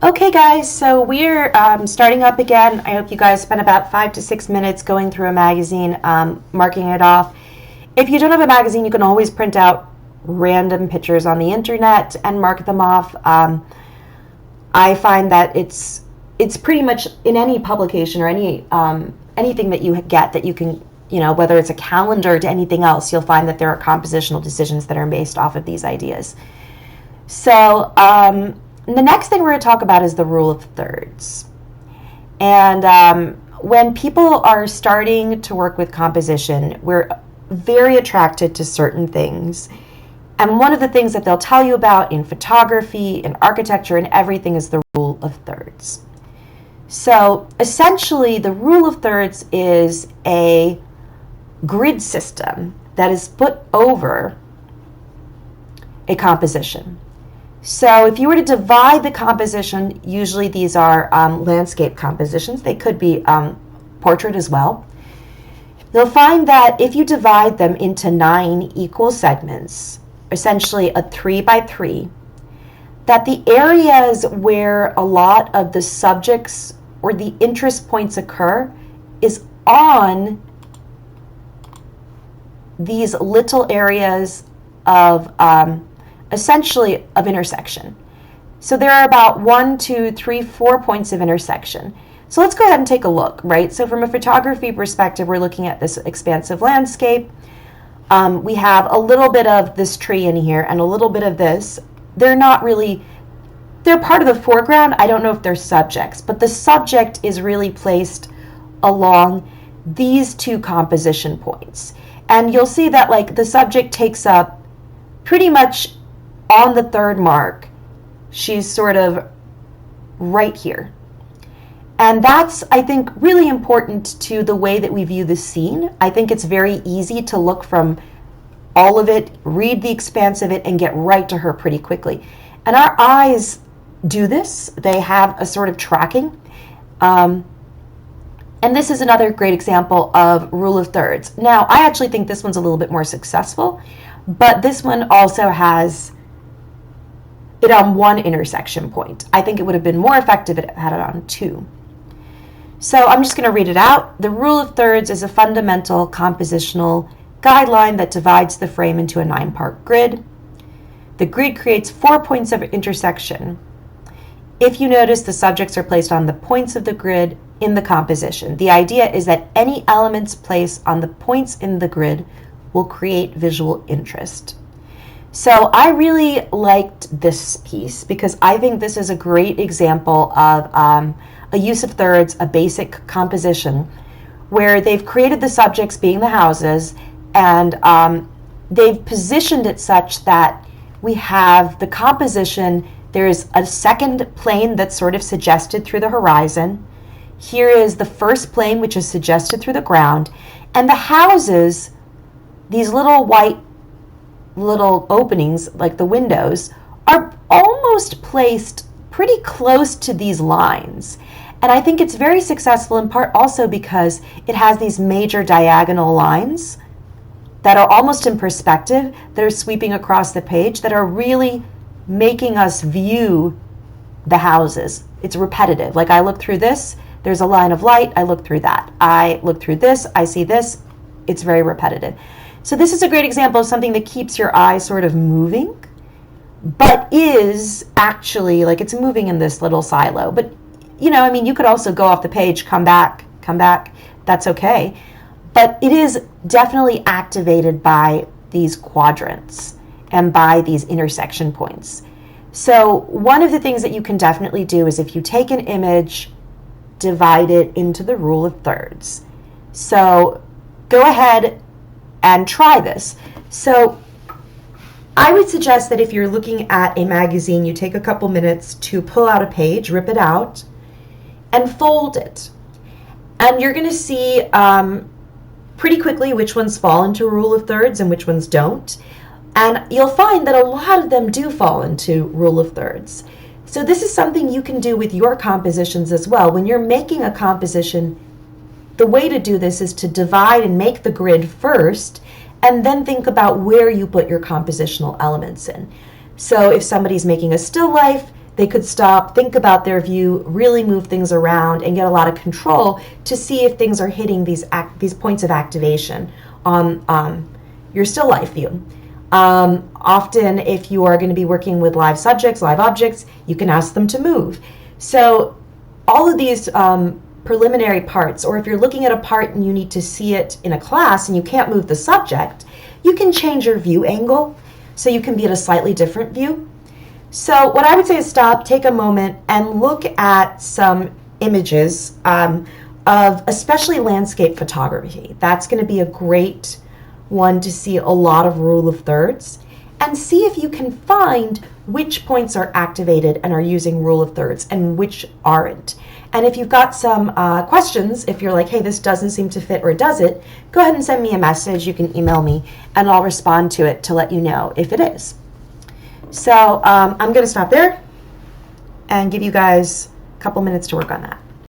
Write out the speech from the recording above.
Okay, guys, so we're starting up again. I hope you guys spent about 5 to 6 minutes going through a magazine, marking it off. If you don't have a magazine, you can always print out random pictures on the internet and mark them off. I find that it's pretty much in any publication or anything that you get that you can, whether it's a calendar to anything else, you'll find that there are compositional decisions that are based off of these ideas. So the next thing we're going to talk about is the rule of thirds. And when people are starting to work with composition, we're very attracted to certain things. And one of the things that they'll tell you about in photography, in architecture, and everything is the rule of thirds. So essentially, the rule of thirds is a grid system that is put over a composition. So if you were to divide the composition, usually these are landscape compositions. They could be portrait as well. You'll find that if you divide them into 9 equal segments, essentially a 3 by 3, that the areas where a lot of the subjects or the interest points occur is on these little areas of essentially of intersection. So there are about 1, 2, 3, 4 points of intersection. So let's go ahead and take a look, right? So from a photography perspective, we're looking at this expansive landscape. We have a little bit of this tree in here and a little bit of this. They're part of the foreground. I don't know if they're subjects, but the subject is really placed along these 2 composition points. And you'll see that like the subject takes up pretty much on the 3rd mark. She's sort of right here. And that's, I think, really important to the way that we view the scene. I think it's very easy to look from all of it, read the expanse of it, and get right to her pretty quickly. And our eyes do this. They have a sort of tracking. And this is another great example of rule of thirds. Now, I actually think this one's a little bit more successful, but this one also has it on 1 intersection point. I think it would have been more effective if it had it on 2. So I'm just going to read it out. The rule of thirds is a fundamental compositional guideline that divides the frame into a 9-part grid. The grid creates 4 points of intersection. If you notice, the subjects are placed on the points of the grid in the composition. The idea is that any elements placed on the points in the grid will create visual interest. So I really liked this piece because I think this is a great example of a use of thirds, a basic composition, where they've created the subjects being the houses, and they've positioned it such that we have the composition. There's a second plane that's sort of suggested through the horizon. Here is the first plane, which is suggested through the ground, and the houses, these little white little openings like the windows, are almost placed pretty close to these lines. And I think it's very successful in part also because it has these major diagonal lines that are almost in perspective, that are sweeping across the page, that are really making us view the houses. It's repetitive. Like I look through this, there's a line of light, I look through that. I look through this, I see this. It's very repetitive. So this is a great example of something that keeps your eye sort of moving, but is actually like it's moving in this little silo. But you could also go off the page, come back, that's okay. But it is definitely activated by these quadrants and by these intersection points. So one of the things that you can definitely do is if you take an image, divide it into the rule of thirds. So go ahead and try this. So I would suggest that if you're looking at a magazine, you take a couple minutes to pull out a page, rip it out, and fold it. And you're going to see pretty quickly which ones fall into rule of thirds and which ones don't. And you'll find that a lot of them do fall into rule of thirds. So this is something you can do with your compositions as well. When you're making a composition, the way to do this is to divide and make the grid first, and then think about where you put your compositional elements in. So if somebody's making a still life, They could stop, think about their view, really move things around, and get a lot of control to see if things are hitting these points of activation on your still life view. Often, if you are going to be working with live subjects, live objects, you can ask them to move. So all of these preliminary parts, or if you're looking at a part and you need to see it in a class and you can't move the subject, you can change your view angle so you can be at a slightly different view. So what I would say is stop, take a moment, and look at some images of especially landscape photography. That's going to be a great one to see a lot of rule of thirds, and see if you can find which points are activated and are using rule of thirds and which aren't. And if you've got some questions, if you're like, hey, this doesn't seem to fit or does it, go ahead and send me a message. You can email me and I'll respond to it to let you know if it is. So I'm going to stop there and give you guys a couple minutes to work on that.